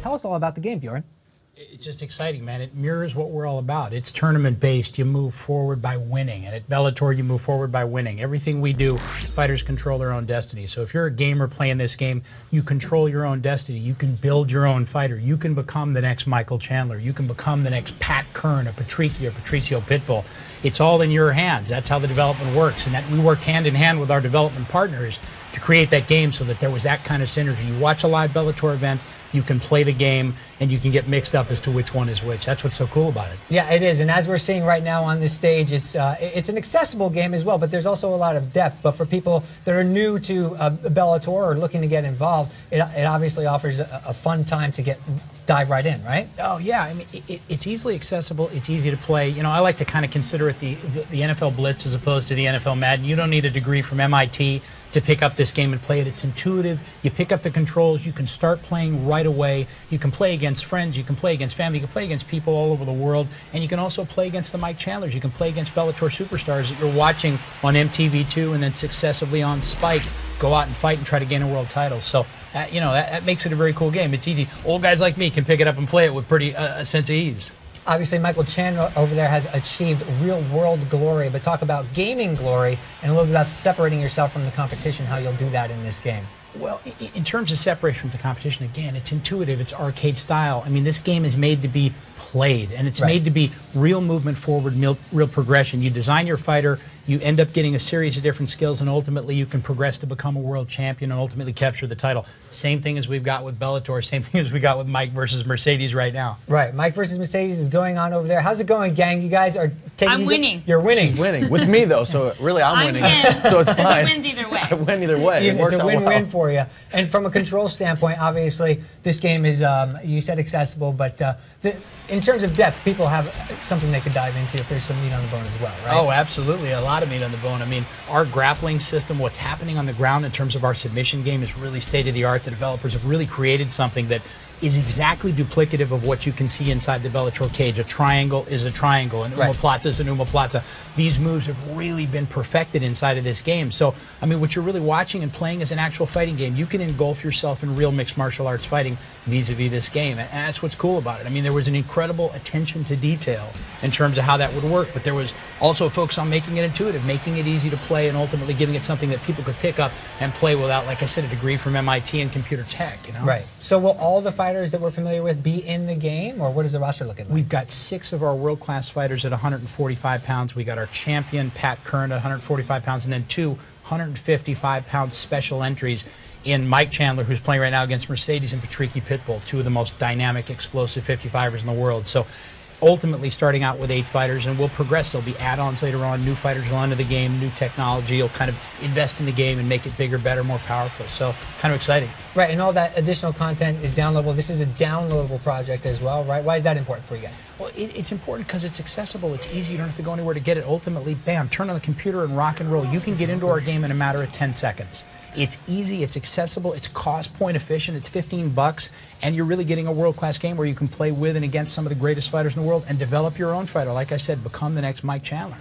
Tell us all about the game, Bjorn. It's just exciting, man. It mirrors what we're all about. It's tournament-based. You move forward by winning. And at Bellator, you move forward by winning. Everything we do, fighters control their own destiny. So if you're a gamer playing this game, you control your own destiny. You can build your own fighter. You can become the next Michael Chandler. You can become the next Pat Kern, a Patricio Pitbull. It's all in your hands. That's how the development works. And that we work hand in hand with our development partners to create that game so that there was that kind of synergy. You watch a live Bellator event, you can play the game, and you can get mixed up as to which one is which. That's what's so cool about it. Yeah, it is. And as we're seeing right now on this stage, it's an accessible game as well, but there's also a lot of depth. But for people that are new to Bellator or looking to get involved, it obviously offers a fun time to dive right in, right? Oh, yeah. I mean, it's easily accessible. It's easy to play. You know, I like to kind of consider it the NFL Blitz as opposed to the NFL Madden. You don't need a degree from MIT to pick up this game and play it. It's intuitive. You pick up the controls. You can start playing right away. You can play against friends. You can play against family. You can play against people all over the world. And you can also play against the Mike Chandlers. You can play against Bellator superstars that you're watching on MTV2 and then successively on Spike go out and fight and try to gain a world title. So, you know, that makes it a very cool game. It's easy. Old guys like me can pick it up and play it with pretty a sense of ease. Obviously, Michael Chandler over there has achieved real-world glory, but talk about gaming glory and a little bit about separating yourself from the competition, how you'll do that in this game. Well, in terms of separation from the competition, again, it's intuitive. It's arcade style. I mean, this game is made to be played, and it's made to be real movement forward, real progression. You design your fighter, you end up getting a series of different skills, and ultimately you can progress to become a world champion and ultimately capture the title. Same thing as we've got with Bellator, same thing as we got with Mike versus Mercedes right now. Right, Mike versus Mercedes is going on over there. How's it going, gang? You guys are taking I'm winning. You're winning. She's winning. With me, though, so really I'm winning. So it's fine. It wins either way. I win either way. It's a win-win for you. And from a control standpoint, obviously, this game is, you said accessible, but in terms of depth, people have something they could dive into if there's some meat on the bone as well, right? Oh, absolutely. A lot of meat on the bone. I mean, our grappling system, what's happening on the ground in terms of our submission game is really state-of-the-art. The developers have really created something that is exactly duplicative of what you can see inside the Bellator cage. A triangle is a triangle, an omoplata is an omoplata. These moves have really been perfected inside of this game. So, I mean, what you're really watching and playing is an actual fighting game. You can engulf yourself in real mixed martial arts fighting vis-a-vis this game, and that's what's cool about it. I mean, there was an incredible attention to detail in terms of how that would work, but there was also a focus on making it intuitive, making it easy to play, and ultimately giving it something that people could pick up and play without, like I said, a degree from MIT in computer tech, you know? Right. So will all the fighters that we're familiar with be in the game, or what is the roster looking like? We've got 6 of our world-class fighters at 145 pounds. We got our champion, Pat Kern, at 145 pounds, and then 2 155-pound special entries in Mike Chandler, who's playing right now against Mercedes, and Patricio Pitbull, 2 of the most dynamic, explosive 55ers in the world. So ultimately starting out with 8 fighters, and we'll progress. There'll be add-ons later on. New fighters will enter the game, new technology. You'll kind of invest in the game and make it bigger, better, more powerful. So kind of exciting. Right, and all that additional content is downloadable. This is a downloadable project as well, right? Why is that important for you guys? Well, it's important because it's accessible. It's easy. You don't have to go anywhere to get it. Ultimately, bam, turn on the computer and rock and roll. You can get into our game in a matter of 10 seconds. It's easy, it's accessible, it's cost point efficient, it's $15, and you're really getting a world-class game where you can play with and against some of the greatest fighters in the world and develop your own fighter. Like I said, become the next Mike Chandler.